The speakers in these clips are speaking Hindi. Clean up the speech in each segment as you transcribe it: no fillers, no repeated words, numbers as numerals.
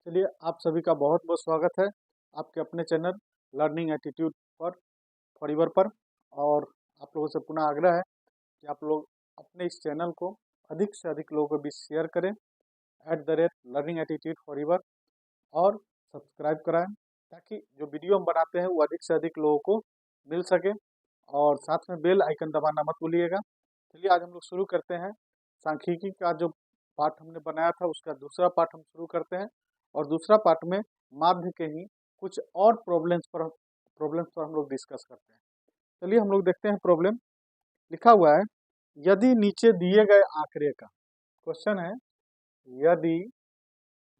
चलिए, आप सभी का बहुत बहुत स्वागत है आपके अपने चैनल लर्निंग एटीट्यूड पर फॉरएवर पर। और आप लोगों से पुनः आग्रह है कि आप लोग अपने इस चैनल को अधिक से अधिक लोगों के बीच शेयर करें @लर्निंग एटीट्यूड फॉरएवर और सब्सक्राइब कराएं, ताकि जो वीडियो हम बनाते हैं वो अधिक से अधिक लोगों को मिल सके। और साथ में बेल आइकन दबाना मत भूलिएगा। चलिए, आज हम लोग शुरू करते हैं। सांख्यिकी का जो पाठ हमने बनाया था उसका दूसरा पाठ हम शुरू करते हैं। और दूसरा पार्ट में माध्य के ही कुछ और प्रॉब्लम्स पर हम लोग डिस्कस करते हैं। चलिए, हम लोग देखते हैं। प्रॉब्लम लिखा हुआ है, यदि नीचे दिए गए आंकड़े का क्वेश्चन है, यदि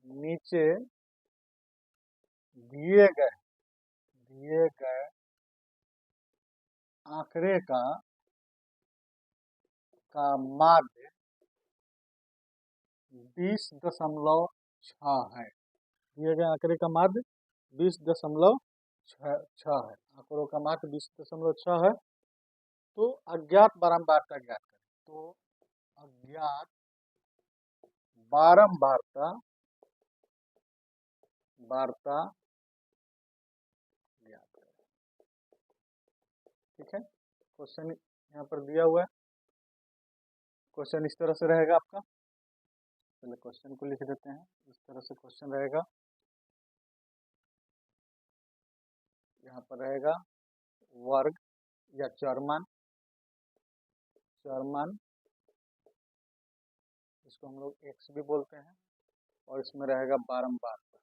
नीचे दिए गए आंकड़े का माध्य 20.6 है। दिए गए आंकड़े का माध्य 20.6 है। आंकड़ों का माध्य 20.6 है। तो अज्ञात बारंबारता ज्ञात करें। तो अज्ञात बारंबारता ज्ञात करें। ठीक है, क्वेश्चन यहाँ पर दिया हुआ है। क्वेश्चन इस तरह से रहेगा आपका। पहले क्वेश्चन को लिख देते हैं। इस तरह से क्वेश्चन रहेगा। यहाँ पर रहेगा वर्ग या चरमान, इसको हम लोग x भी बोलते हैं। और इसमें रहेगा बारंबारता,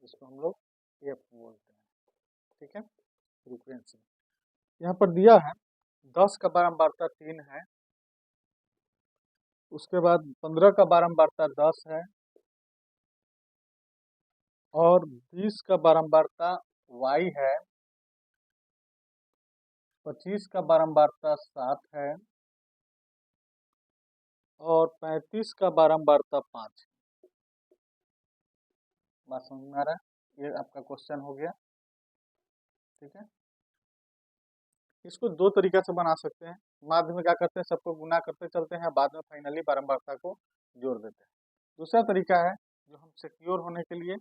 इसको हम लोग f बोलते हैं। ठीक है, फ्रीक्वेंसी यहाँ पर दिया है। 10 का बारंबारता 3 है। उसके बाद 15 का बारंबारता 10 है। और 20 का बारंबारता y है। 25 का बारंबारता 7 है। और 35 का बारंबारता 5 है। बात समझ में आ रहा है? ये आपका क्वेश्चन हो गया। ठीक है, इसको दो तरीका से बना सकते हैं। माध्य में क्या करते हैं, सबको गुना करते चलते हैं, बाद में फाइनली बारंबारता को जोड़ देते हैं। दूसरा तरीका है जो हम सिक्योर होने के लिए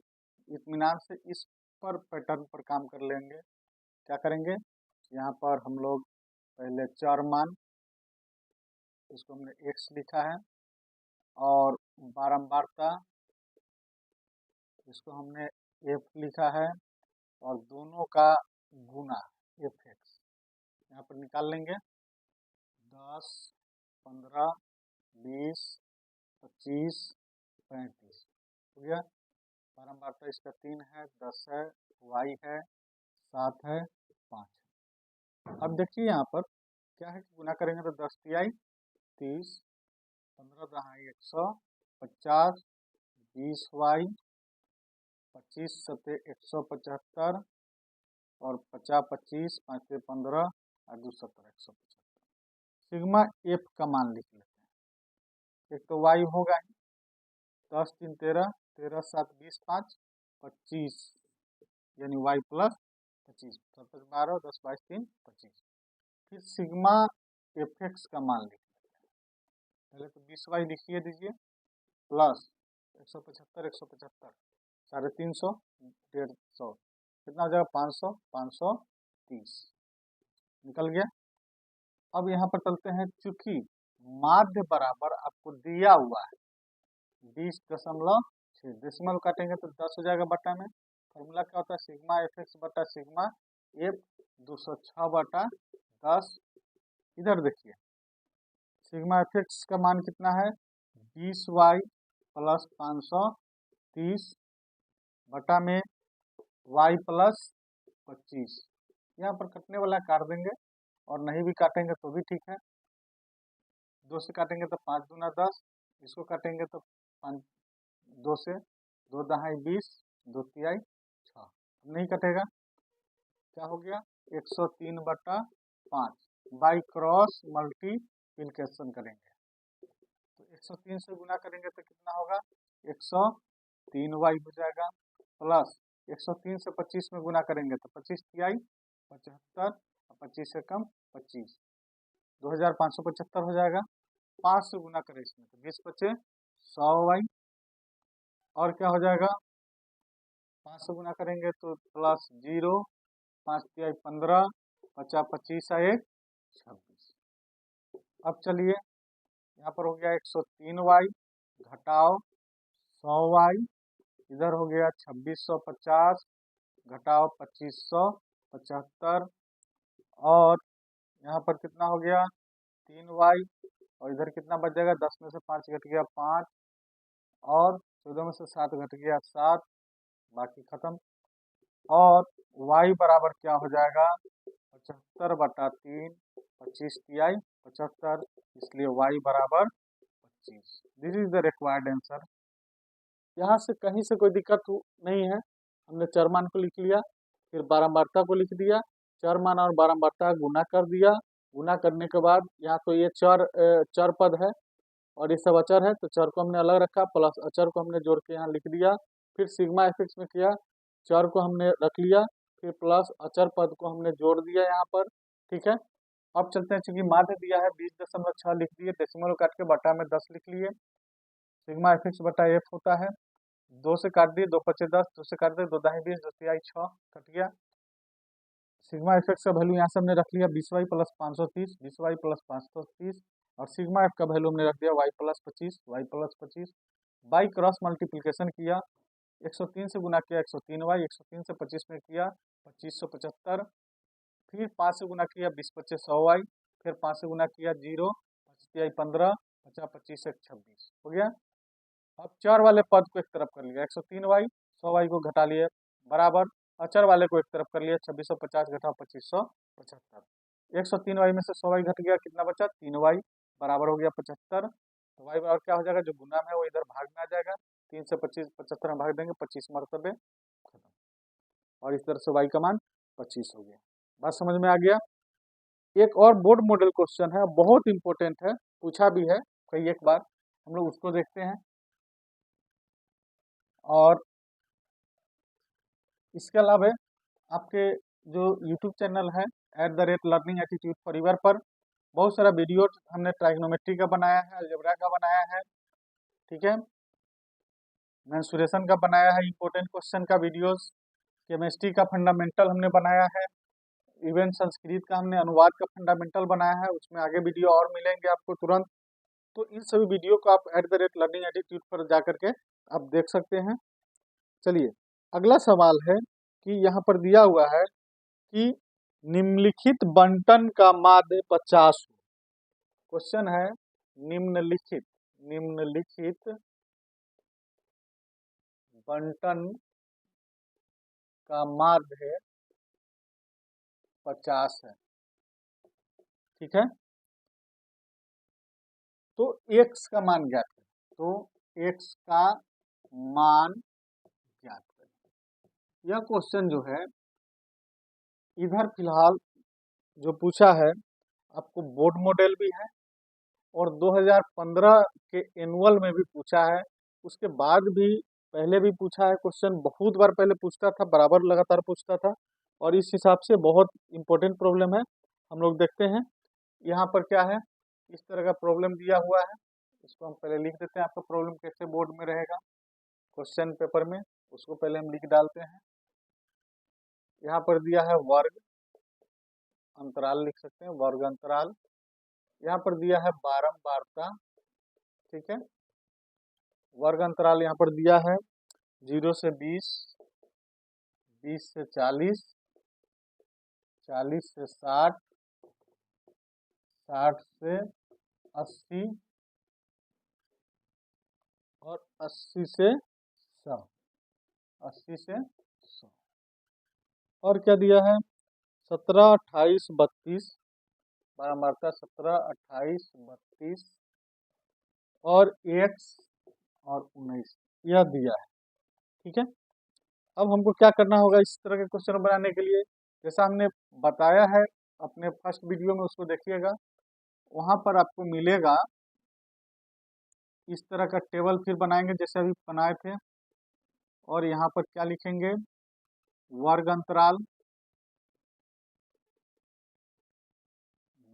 इत्मीनान से इस पर पैटर्न पर काम कर लेंगे। क्या करेंगे, यहाँ पर हम लोग पहले चर मान, इसको हमने x लिखा है। और बारंबारता, इसको हमने f लिखा है। और दोनों का गुना fx यहाँ पर निकाल लेंगे। 10, 15, 20, 25, 35 हो गया। बारंबारता इसका 3 है, 10 है, y है, 7 है, 5 है। अब देखिए यहाँ पर क्या है कि गुना करेंगे तो 10 तिहाई 30, 15 दहाई 100, 50, 20y, 25 सते 175, और 50, 25, 5 से 15 और 2 70, 175। सिग्मा एफ का मान लिख लेते हैं। एक तो y होगा ही 10 3 13, 13 7 20 5 25, यानी y प्लस 25, 7 12, 10 22 3 25। फिर सिग्मा एफ एक्स का मान लिख लेते हैं। पहले तो 20y लिखिए दीजिए, प्लस 175, 175, 350, 150, कितना हो जाएगा 500, 530 निकल गया। अब यहाँ पर चलते हैं, चूंकि माध्य बराबर आपको दिया हुआ है 20.6, डेसिमल काटेंगे तो 10 हो जाएगा बटा में। फॉर्मूला क्या होता है, सिग्मा एफ एक्स बटा सिग्मा एफ 206 बटा 10। इधर देखिए, सिग्मा एफ एक्स का मान कितना है, 20y प्लस 530 बटा में y प्लस 25। यहाँ पर कटने वाला काट देंगे, और नहीं भी काटेंगे तो भी ठीक है। 2 से काटेंगे तो 5 दूना 10, इसको काटेंगे तो 5 2 से 2 दहाई 20, 2 तिहाई 6। नहीं कटेगा, क्या हो गया 103 बटा 5। बाई क्रॉस मल्टीप्लिकेशन करेंगे तो 103 से गुना करेंगे तो कितना होगा, 103y हो जाएगा। प्लस 103 से 25 में गुना करेंगे तो 25 तिहाई 75, 25 से कम 25, 2575 हो जाएगा। 5 से गुना करें इसमें तो 20 बचे 100y, और क्या हो जाएगा, 5 से गुना करेंगे तो प्लस 0, 5 तिहाई 15, 50 25 1 26। अब चलिए यहाँ पर हो गया 103y घटाओ 100y, इधर हो गया 2650 घटाओ 2575, और यहाँ पर कितना हो गया 3y, और इधर कितना बच जाएगा, 10 में से 5 घट गया 5, और 14 में से 7 घट गया 7, बाकी खत्म। और y बराबर क्या हो जाएगा, 75/3, 25 तिहाई 75, इसलिए y बराबर 25। This is the required answer. यहाँ से कहीं से कोई दिक्कत नहीं है, हमने चर मान को लिख लिया, फिर बारंबारता को लिख दिया, चर मान और बारंबारता गुना कर दिया, गुना करने के बाद यहाँ तो ये चर पद है और ये सब अचर है, तो चर को हमने अलग रखा, प्लस अचर को हमने जोड़ के यहाँ लिख दिया, फिर सिग्मा एफएक्स में किया, चर को हमने रख लिया, फिर प्लस अचर पद को हमने जोड़ दिया यहाँ पर, ठीक है। अब चलते हैं, चूंकि माध्य दिया है 20.6 लिख दिए, डेसिमल काट के बटा में 10 लिख लिए, सिग्मा एफएक्स बटा एफ होता है, 2 से काट दिए, 2 पचे 10, 2 से काट दिए, 2 दाही 20, 2 तिहाई 6 कट गया। सिग्मा एफएक्स का वैल्यू यहाँ से हमने रख लिया 20y प्लस 530, 20y प्लस 530, और सिग्मा एफ का वैल्यू हमने रख दिया y plus 25, y plus 25, by cross multiplication किया, 103 से गुना किया 103y, 103 से 25 में किया 2575, फिर 5 से गुना किया 20 25 100y, फिर 5 से गुना किया 0, 5 तिहाई 15, 50 25 1 26 हो गया। अब चर वाले पद को एक तरफ कर लिया, 103y 100y को घटा लिए, बराबर अचर वाले को एक तरफ कर लिया, 2650 घटाओ 2575, 103y में से 100y घट गया, कितना बचा 3y, बराबर हो गया 75, तो y बराबर क्या हो जाएगा, जो गुना में है वो इधर भाग में आ जाएगा, 3 से 25 75 में भाग देंगे, 25 मरतबे खत्म, और इस तरह से y का मान 25 हो गया। बात समझ में आ गया। एक और बोर्ड मॉडल क्वेश्चन है, बहुत इंपॉर्टेंट है, पूछा भी है कई एक बार, हम लोग उसको देखते हैं। और इसके अलावा आपके जो YouTube चैनल है @लर्निंग एटीट्यूड फॉरएवर पर बहुत सारा वीडियो हमने ट्राइग्नोमेट्री का बनाया है, अलजेब्रा का बनाया है, ठीक है, मेंसुरेशन का बनाया है, इंपॉर्टेंट क्वेश्चन का वीडियोस, केमिस्ट्री का फंडामेंटल हमने बनाया है, इवन संस्कृत का हमने अनुवाद का फंडामेंटल बनाया है, उसमें आगे वीडियो और मिलेंगे आपको तुरंत। तो इन सभी वीडियो को आप @लर्निंग एटीट्यूड पर जा करके आप देख सकते हैं। चलिए अगला सवाल है कि यहाँ पर दिया हुआ है कि निम्नलिखित बंटन का माध्य 50 हो। क्वेश्चन है निम्नलिखित बंटन का माध्य 50 है, ठीक है। तो x का मान ज्ञात करें, तो x का मान ज्ञात करें। यह क्वेश्चन जो है इधर फिलहाल जो पूछा है, आपको बोर्ड मॉडल भी है और 2015 के एनुअल में भी पूछा है, उसके बाद भी पहले भी पूछा है क्वेश्चन, बहुत बार पहले पूछता था, बराबर लगातार पूछता था, और इस हिसाब से बहुत इंपॉर्टेंट प्रॉब्लम है। हम लोग देखते हैं यहाँ पर क्या है, इस तरह का प्रॉब्लम दिया हुआ है, इसको हम पहले लिख देते हैं, आपका प्रॉब्लम कैसे बोर्ड में रहेगा क्वेश्चन पेपर में, उसको पहले हम लिख डालते हैं। यहाँ पर दिया है वर्ग अंतराल, लिख सकते हैं वर्ग अंतराल, यहाँ पर दिया है बारंबारता, ठीक है, वर्ग अंतराल यहाँ पर दिया है 0 से 20, 20 से 40, 40 से 60, 60 से 80 और 80 से 100, 80 से 100, और क्या दिया है 17 28 32, बारंबारता 17 28 32 और x और 19 यह दिया है, ठीक है। अब हमको क्या करना होगा इस तरह के क्वेश्चन बनाने के लिए, जैसा हमने बताया है अपने फर्स्ट वीडियो में, उसको देखिएगा, वहां पर आपको मिलेगा इस तरह का टेबल, फिर बनाएंगे जैसे अभी बनाए थे, और यहाँ पर क्या लिखेंगे वर्ग अंतराल,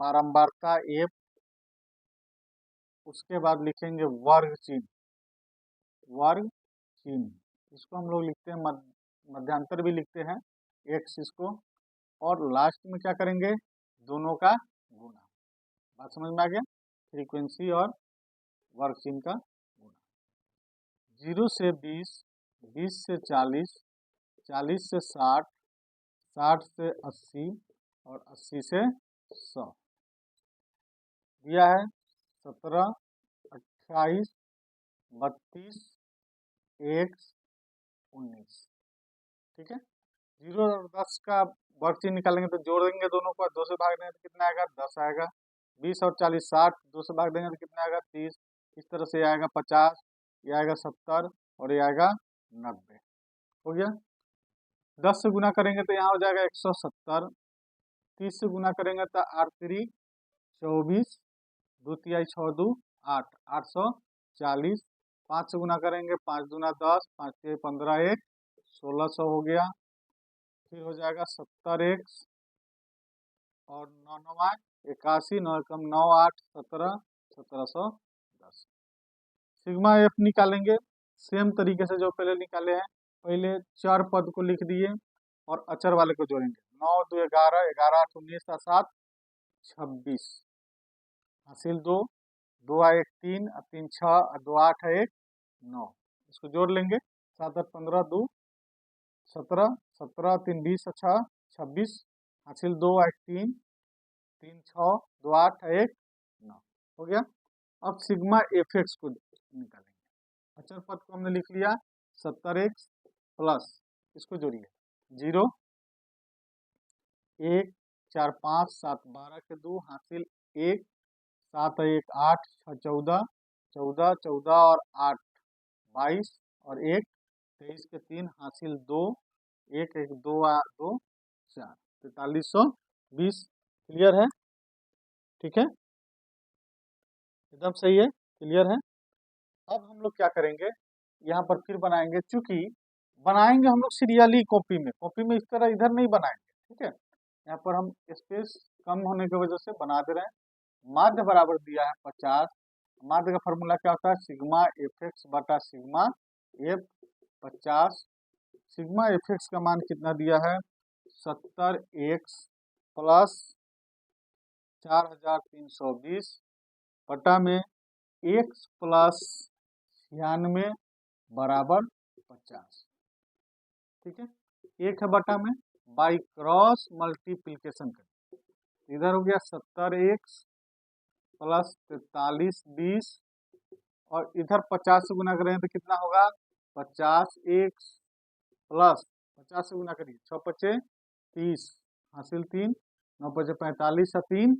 बारंबारता f, उसके बाद लिखेंगे वर्ग चिन्ह, वर्ग चिन्ह, इसको हम लोग लिखते हैं मध्यांतर भी लिखते हैं x इसको, और लास्ट में क्या करेंगे, दोनों का गुना। बात समझ में आ गया, फ्रीक्वेंसी और वर्ग चिन्ह का गुना। 0 से 20, 20 से 40, 40 से 60, 60 से 80 और 80 से 100 दिया है। 17, 28, 32, 1, 19, ठीक है। 0 और 10 का वर्ग चिन्ह निकालेंगे तो जोड़ देंगे दोनों को, 2 से भाग देंगे तो कितना आएगा, 10 आएगा। 20 और 40, 60, 2 से भाग देंगे तो कितना आएगा, 30। इस तरह से आएगा 50, ये आएगा 70 और ये आएगा 90। हो गया। 10 से गुना करेंगे तो यहाँ हो जाएगा 170। 30 से गुना करेंगे तो 8 3 24, 2 तिहाई 6 2 8, 840। 5 से गुना करेंगे, 5 दूना 10, 5 तिहाई 15, 1 1600 हो गया। फिर हो जाएगा 70x और 9 9 81, 9 कम 9 8 17, 1710। सिग्मा एफ निकालेंगे सेम तरीके से जो पहले निकाले हैं। पहले 4 पद को लिख दिए और अचर वाले को जोड़ेंगे। 9 2 11, 11 8 19, 7 26, हासिल 2, 2 1 3, 3 6, 2 8 1 9, इसको जोड़ लेंगे। 7 8 15, 2 17, 17 3 20, 26, हासिल 2 1 3, 3 6, 2 8 1 9 हो गया। अब सिग्मा एफ एक्स को निकालेंगे। अचर पद को हमने लिख लिया 70x प्लस, इसको जोड़िए 0 1 4 5 7 12 के 2, हासिल 1 7 1 8 6 14, 14 14 और 8 22 और 1 23 के 3, हासिल 2 1 1 2 2 4, 4320। क्लियर है, ठीक है, एकदम सही है, क्लियर है। अब हम लोग क्या करेंगे, यहाँ पर फिर बनाएंगे, चूंकि बनाएंगे हम लोग सीरियली कॉपी में इस तरह इधर नहीं बनाएंगे, ठीक है। यहाँ पर हम स्पेस कम होने की वजह से बना दे रहे हैं। माध्य बराबर दिया है 50। माध्य का फॉर्मूला क्या होता है, सिग्मा एफ एक्स बटा sigma F 50। Sigma F x का मान कितना दिया है, 70x प्लस 4320 बटा में x प्लस 96 बराबर 50, ठीक है। एक है बटा में, बाई क्रॉस मल्टीप्लीकेशन कर, इधर हो गया 70x प्लस 4320 और इधर 50 से गुना करेंगे तो कितना होगा, 50x प्लस 50 से गुना करिए 6 5 30, हासिल 3, 9 5 45 और 3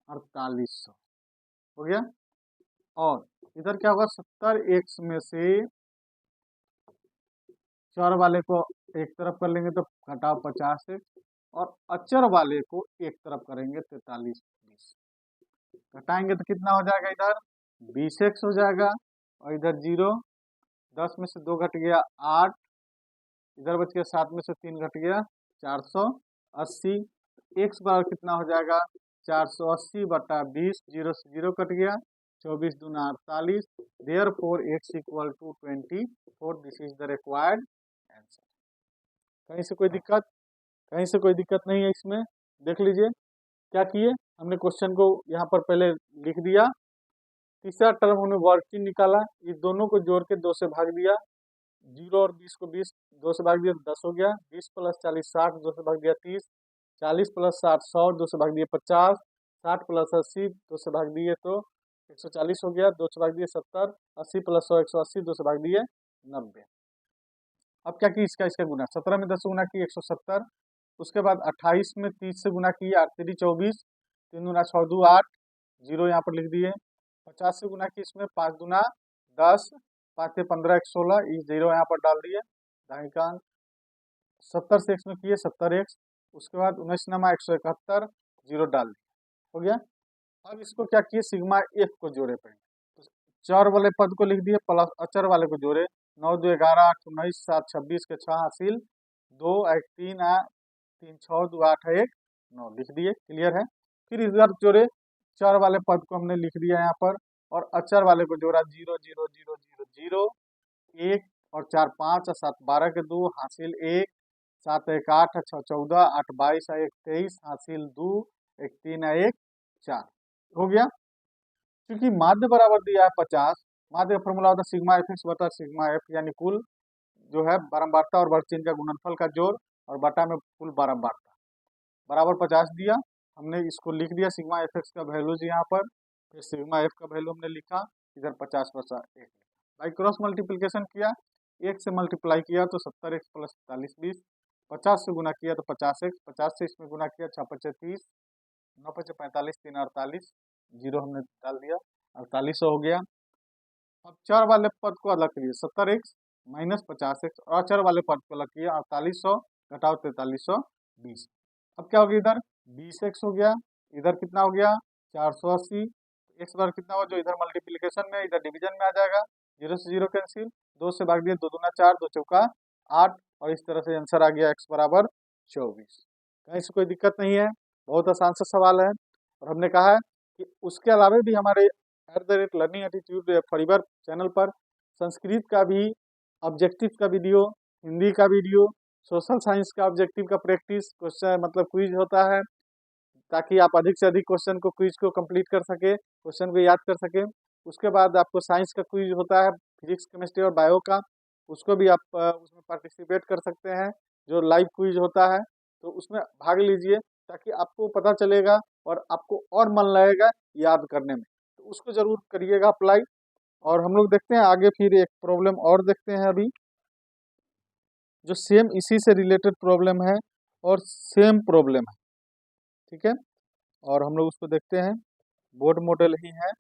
4800 हो गया। और इधर क्या होगा, 70x में से 4 वाले को एक तरफ कर लेंगे तो घटाव 50x और अचर वाले को एक तरफ करेंगे 4320, घटाएंगे तो कितना हो जाएगा, इधर 20x हो जाएगा और इधर 0, 10 में से 2 घट गया 8, इधर बच गया 7 में से 3 घट गया 480। x बराबर कितना हो जाएगा, 480 बटा 20, 0 से 0 कट गया, 24 दूना 48, therefore x equal to 24। This is the required answer. कहीं से कोई दिक्कत, कहीं से कोई दिक्कत नहीं है इसमें। देख लीजिए क्या किए, हमने क्वेश्चन को यहाँ पर पहले लिख दिया, तीसरा टर्म हमने वर्ग चिन्ह निकाला, इस दोनों को जोड़ के 2 से भाग दिया, 0 और 20 को 20 2 से भाग दिया तो 10 हो गया, 20 प्लस 40 60, 2 से भाग दिया 30, 40 प्लस 60 100, 2 से भाग दिए 50, 60 प्लस 80 2 से भाग दिए तो 140 हो गया, 2 से भाग दिए 70, 80 प्लस 100 180, 2 से भाग दिए 90। अब क्या की, इसका इसका गुना, 17 में 10 से गुना किए 170, उसके बाद 28 में 30 से गुना किए 8 3 24, 3 दूना 6 2 8, 0 यहाँ पर लिख दिए। 50 से गुना किए, इसमें 5 दूना 10, 5 से 15 1 16, इस 0 यहाँ पर डाल दिए, दाएं का अंक। 70 से x में किए 70x, उसके बाद 19 नमा 171, 0 डाल दिए, हो गया। अब इसको क्या किए, सिग्मा एफ को जोड़े पहले, तो चर वाले पद को लिख दिए प्लस अचर वाले को जोड़े, 9 2 11 8 19 7 26 के 6, हासिल 2 1 3 3 6 2 8 1 9 लिख दिए, क्लियर है। फिर इधर जोड़े, चर वाले पद को हमने लिख दिया यहाँ पर और अचर वाले को जोड़ा 0 0 0 0 0 1 और 4 5 और 7 12 के 2 हासिल 1, 7 1 8 6 14 8 22 1 23 हासिल 2, 1 3 1 4 हो गया। क्योंकि माध्य बराबर दिया है 50, माध्य का फॉर्मूला होता है सिग्मा एफ एक्स बटा सिग्मा एफ, यानी कुल जो है बारंबारता और वर्ग चिन्ह का गुणनफल का जोड़ और बटा में कुल बारंबारता बराबर 50 दिया। हमने इसको लिख दिया सिग्मा एफ एक्स का वैल्यूज यहाँ पर, फिर सिग्मा एफ का वैल्यू हमने लिखा, इधर 50 बचा 1 बाई क्रॉस मल्टीप्लिकेशन किया, 1 से मल्टीप्लाई किया तो 70x प्लस 45 20, 50 से गुना किया तो 50x, 50 से इसमें गुना किया 6 5 30, 9 5 45 3 48, जीरो हमने डाल दिया, 4800 हो गया। अब चर वाले पद को अलग करिए, 70x माइनस 50x, और अचर वाले पद को अलग किया, 4800 घटाओ 4320। अब क्या हो गया, इधर 20x हो गया, इधर कितना हो गया 480, x बार कितना हुआ जो इधर मल्टीप्लिकेशन में इधर डिवीजन में आ जाएगा, 0 से 0 कैंसिल, 2 से भाग दिया 2 दूना 4 2 चौका 8, और इस तरह से आंसर आ गया x बराबर 24। कहीं से कोई दिक्कत नहीं है, बहुत आसान सा सवाल है। और हमने कहा है कि उसके अलावा भी हमारे @लर्निंग एटीट्यूड फरीबर चैनल पर संस्कृत का भी ऑब्जेक्टिव का वीडियो, हिंदी का वीडियो, सोशल साइंस का ऑब्जेक्टिव का प्रैक्टिस क्वेश्चन मतलब क्विज होता है, ताकि आप अधिक से अधिक क्वेश्चन को क्विज को कंप्लीट कर सके, क्वेश्चन को याद कर सके। उसके बाद आपको साइंस का क्विज होता है, फिजिक्स केमिस्ट्री और बायो का, उसको भी आप उसमें पार्टिसिपेट कर सकते हैं, जो लाइव क्विज होता है, तो उसमें भाग लीजिए ताकि आपको पता चलेगा और आपको और मन लगेगा याद करने में, तो उसको जरूर करिएगा अप्लाई। और हम लोग देखते हैं आगे, फिर एक प्रॉब्लम और देखते हैं अभी, जो सेम इसी से रिलेटेड प्रॉब्लम है और सेम प्रॉब्लम है, ठीक है, और हम लोग उसको देखते हैं, बोर्ड मॉडल ही है।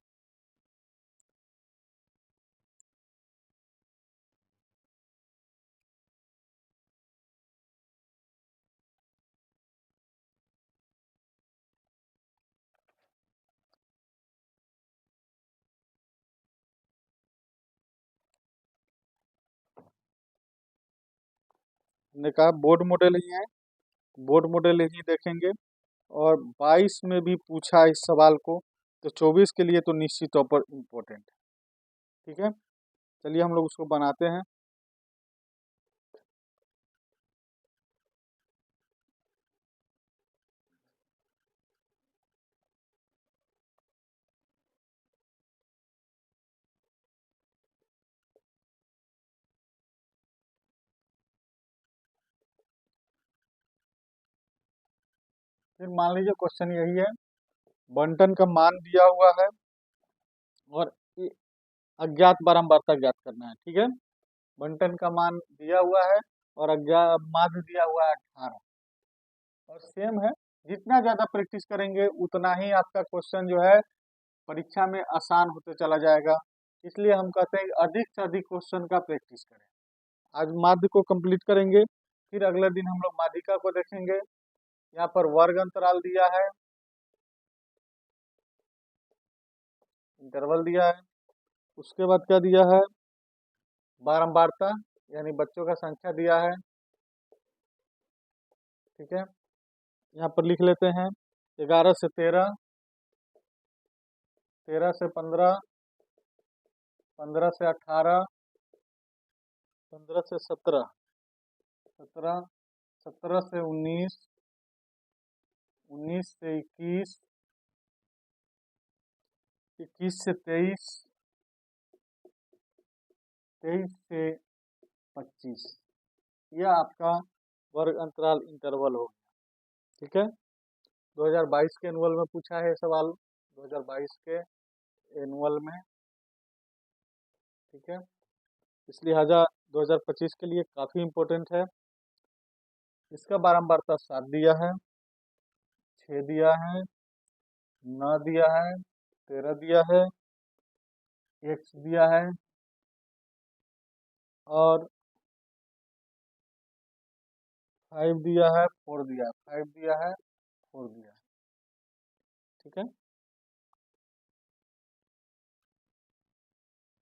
हमने कहा बोर्ड मॉडल ही है, बोर्ड मॉडल ही देखेंगे, और 22 में भी पूछा इस सवाल को, तो 24 के लिए तो निश्चित तौर पर इम्पोर्टेंट है, ठीक है। चलिए हम लोग उसको बनाते हैं। फिर मान लीजिए क्वेश्चन यही है, बंटन का मान दिया हुआ है और अज्ञात बारंबारता ज्ञात करना है, ठीक है। बंटन का मान दिया हुआ है और अज्ञात माध्य दिया हुआ है 18, और सेम है, जितना ज्यादा प्रैक्टिस करेंगे उतना ही आपका क्वेश्चन जो है परीक्षा में आसान होते चला जाएगा। इसलिए हम कहते हैं कि अधिक से अधिक क्वेश्चन का प्रैक्टिस करें। आज माध्य को कंप्लीट करेंगे, फिर अगले दिन हम लोग माध्यिका को देखेंगे। यहाँ पर वर्ग अंतराल दिया है, इंटरवल दिया है, उसके बाद क्या दिया है, बारंबारता यानी बच्चों का संख्या दिया है, ठीक है। यहाँ पर लिख लेते हैं 11 से 13, 13 से 15, 15 से 18, 15 से 17, 17, 17 से 19, 19 से 21, 21 से 23, 23 से 25, यह आपका वर्ग अंतराल इंटरवल हो गया, ठीक है। 2022 के एनुअल में पूछा है सवाल, 2022 के एनुअल में, ठीक है। इसलिए लिहाजा 2025 के लिए काफ़ी इम्पोर्टेंट है। इसका बारंबारता 7 दिया है, 6 दिया है, 9 दिया है, 13 दिया है, x दिया है, और 5 दिया है, 4 दिया है, 5 दिया है, 4 दिया है, ठीक है।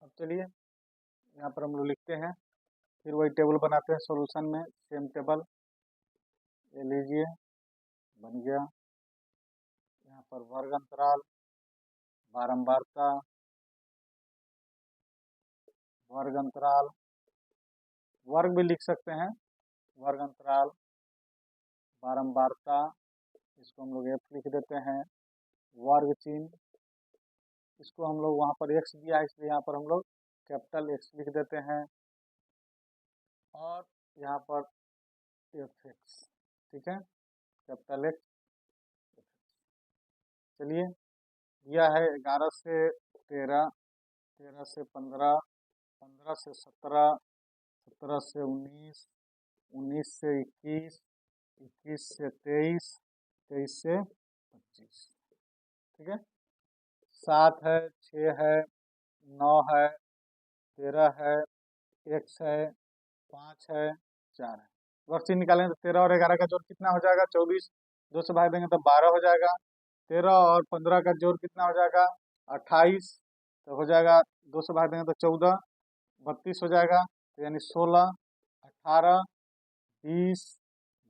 अब चलिए यहाँ पर हम लोग लिखते हैं, फिर वही टेबल बनाते हैं सॉल्यूशन में, सेम टेबल ये लीजिए, बन गया। यहाँ पर वर्ग अंतराल, बारंबारता, वर्ग अंतराल, वर्ग भी लिख सकते हैं, वर्ग अंतराल, बारंबारता, इसको हम लोग एफ लिख देते हैं, वर्ग चिन्ह, इसको हम लोग वहाँ पर एक्स दिया है इसलिए यहाँ पर हम लोग कैपिटल एक्स लिख देते हैं, और यहाँ पर एफ एक्स, ठीक है, कैपिटल एक्स। चलिए, दिया है 11 से 13, 13 से 15, 15 से 17, 17 से 19, 19 से 21, 21 से 23, 23 से 25, ठीक है। 7 है, 6 है, 9 है, 13 है, x है, 5 है, 4 है। वर्कशीट निकालेंगे तो 13 और 11 का जोड़ कितना हो जाएगा? 24। 2 से भाग देंगे तो 12 हो जाएगा। 13 और 15 का जोड़ कितना हो जाएगा? 28। तो हो जाएगा 2 से भाग देंगे तो 14, 32 हो जाएगा। तो यानी 16, 18, 20,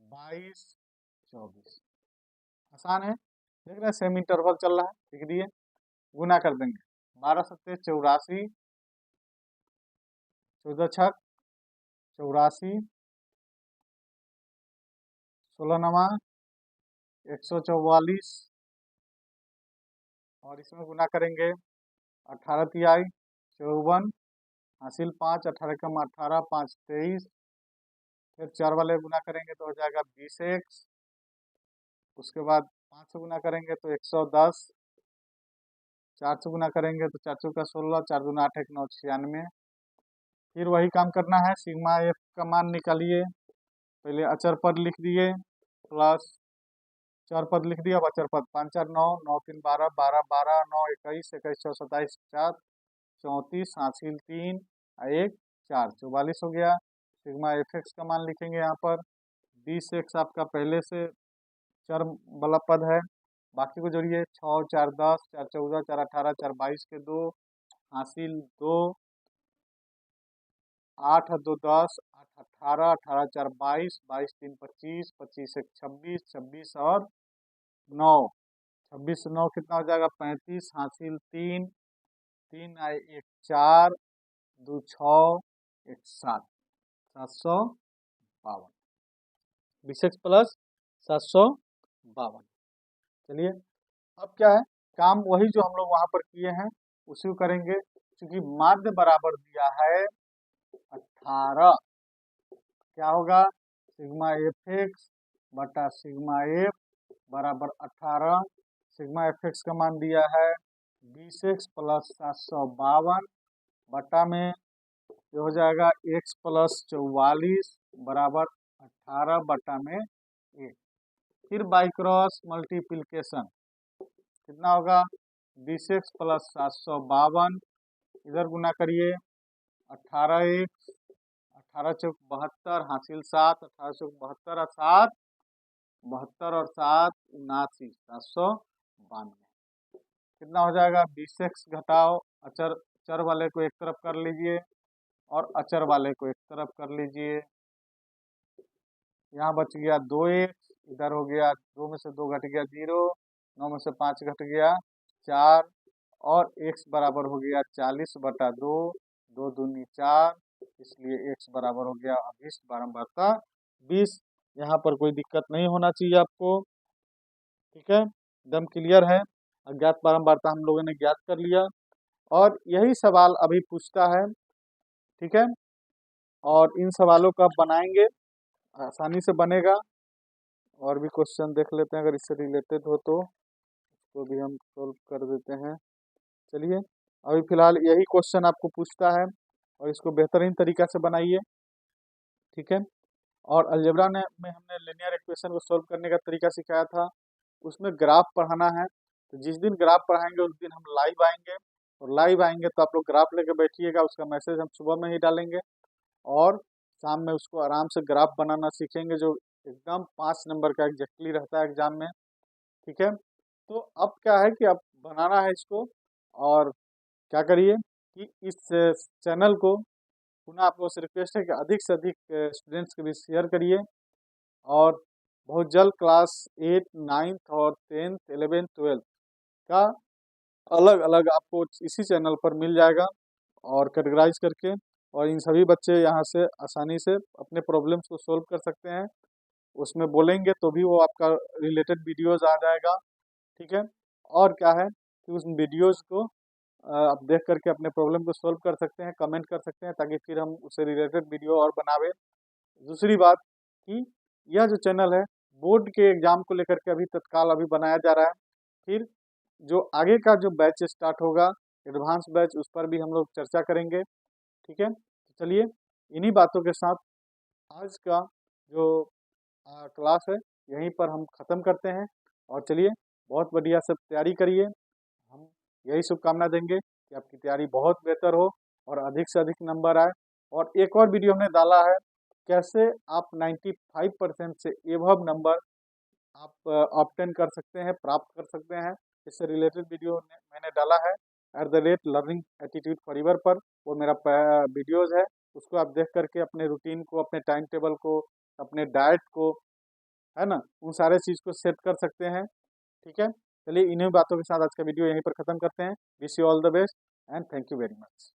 22, 24। आसान है, देख रहे हैं सेमी इंटरवल चल रहा है, लिख दिए। गुना कर देंगे, 12 सत्ते 84, 14 छक 84, 16 नमा 144, और इसमें गुना करेंगे 18 तिहाई 54, हासिल 5, 18 कम 18, 5 23, फिर 4 वाले गुना करेंगे तो हो जाएगा 20x, उसके बाद 5 से गुना करेंगे तो 110, 4 से गुना करेंगे तो 4 चौक का 16, 4 दूना 8 1 9 96। फिर वही काम करना है, सिग्मा एफ का मान निकालिए। पहले अचर पद लिख दिए, प्लस चर पद लिख दिया, अब अचर पद 5 4 9, 9 3 12, 12 12, 9 21, 21 6 27 4, 34, हासिल 3, 1 4, 44 हो गया। सिग्मा एफ एक्स का मान लिखेंगे यहाँ पर, 20x आपका पहले से चर वाला पद है, बाकी को जोड़िए 6 4 10, 4 14, 4 18, 4 22 के 2, हासिल 2, 8 2 10, 8 18, 18 4 22, 22 3 25, 25 1 26, 26 और 9, 26 से 9 कितना हो जाएगा? 35, हासिल 3, 3 आए 1 4, 2 6, 1 7, 752, 20x प्लस 752। चलिए, अब क्या है, काम वही जो हम लोग वहां पर किए हैं उसी को करेंगे। क्योंकि माध्य बराबर दिया है 18, क्या होगा? सिग्मा एफ एक्स बटा सिग्मा एफ बराबर 18। सिग्मा एफ एक्स का मान दिया है 20x प्लस 752, बटा में ये हो जाएगा x प्लस 44 बराबर 18 बटा में 1। फिर बाई क्रॉस मल्टीप्लिकेशन कितना होगा? 20x प्लस 752, इधर गुना करिए 18x, 18 चौक 72, हासिल 7, 18 चौक 72 और 7, 72 और 7 79, 792। कितना हो जाएगा? 20x घटाओ अचर, चर वाले को एक तरफ कर लीजिए और अचर वाले को एक तरफ कर लीजिए। यहाँ बच गया 2x, इधर हो गया 2 में से 2 घट गया 0, 9 में से 5 घट गया 4, और x बराबर हो गया 40 बटा 2, 2 दूनी 4, इसलिए x बराबर हो गया अभिष्ट बारंबारता 20। यहाँ पर कोई दिक्कत नहीं होना चाहिए आपको, ठीक है, एकदम क्लियर है। अज्ञात बारंबारता हम लोगों ने ज्ञात कर लिया, और यही सवाल अभी पूछता है, ठीक है, और इन सवालों को आप बनाएंगे, आसानी से बनेगा। और भी क्वेश्चन देख लेते हैं, अगर इससे रिलेटेड हो तो भी हम सोल्व कर देते हैं। चलिए, अभी फिलहाल यही क्वेश्चन आपको पूछता है, और इसको बेहतरीन तरीका से बनाइए, ठीक है। और अलजेब्रा में हमने लिनियर इक्वेशन को सोल्व करने का तरीका सिखाया था, उसमें ग्राफ पढ़ाना है। तो जिस दिन ग्राफ पढ़ाएंगे उस दिन हम लाइव आएंगे, और लाइव आएंगे तो आप लोग ग्राफ लेके बैठिएगा, उसका मैसेज हम सुबह में ही डालेंगे, और शाम में उसको आराम से ग्राफ बनाना सीखेंगे, जो एकदम 5 नंबर का एग्जैक्टली रहता है एग्जाम में, ठीक है। तो अब क्या है कि अब बनाना है इसको, और क्या करिए कि इस चैनल को पुनः आप लोगों से रिक्वेस्ट है कि अधिक से अधिक स्टूडेंट्स के बीच शेयर करिए, और बहुत जल्द क्लास 8, 9th और 10th, 11th, 12th का अलग अलग आपको इसी चैनल पर मिल जाएगा, और कैटेगराइज करके और इन सभी बच्चे यहाँ से आसानी से अपने प्रॉब्लम्स को सोल्व कर सकते हैं। उसमें बोलेंगे तो भी वो आपका रिलेटेड वीडियोज़ आ जाएगा, ठीक है। और क्या है कि उस वीडियोज़ को आप देख करके अपने प्रॉब्लम को सोल्व कर सकते हैं, कमेंट कर सकते हैं, ताकि फिर हम उससे रिलेटेड वीडियो और बनावे। दूसरी बात कि यह जो चैनल है बोर्ड के एग्ज़ाम को लेकर के अभी तत्काल अभी बनाया जा रहा है। फिर जो आगे का जो बैच स्टार्ट होगा, एडवांस बैच, उस पर भी हम लोग चर्चा करेंगे, ठीक है। तो चलिए इन्हीं बातों के साथ आज का जो क्लास है यहीं पर हम ख़त्म करते हैं। और चलिए बहुत बढ़िया सब तैयारी करिए। हम यही शुभकामना देंगे कि आपकी तैयारी बहुत बेहतर हो और अधिक से अधिक नंबर आए। और एक और वीडियो हमने डाला है कैसे आप 95% से एबव नंबर आप ऑब्टेन कर सकते हैं, प्राप्त कर सकते हैं। इससे रिलेटेड वीडियो मैंने डाला है @लर्निंग एटीट्यूड फॉरएवर पर, वो मेरा वीडियोज़ है। उसको आप देख करके अपने रूटीन को, अपने टाइम टेबल को, अपने डाइट को, है ना, उन सारे चीज़ को सेट कर सकते हैं, ठीक है। चलिए इन्हीं बातों के साथ आज का वीडियो यहीं पर ख़त्म करते हैं। Wish you all the best and thank you very much.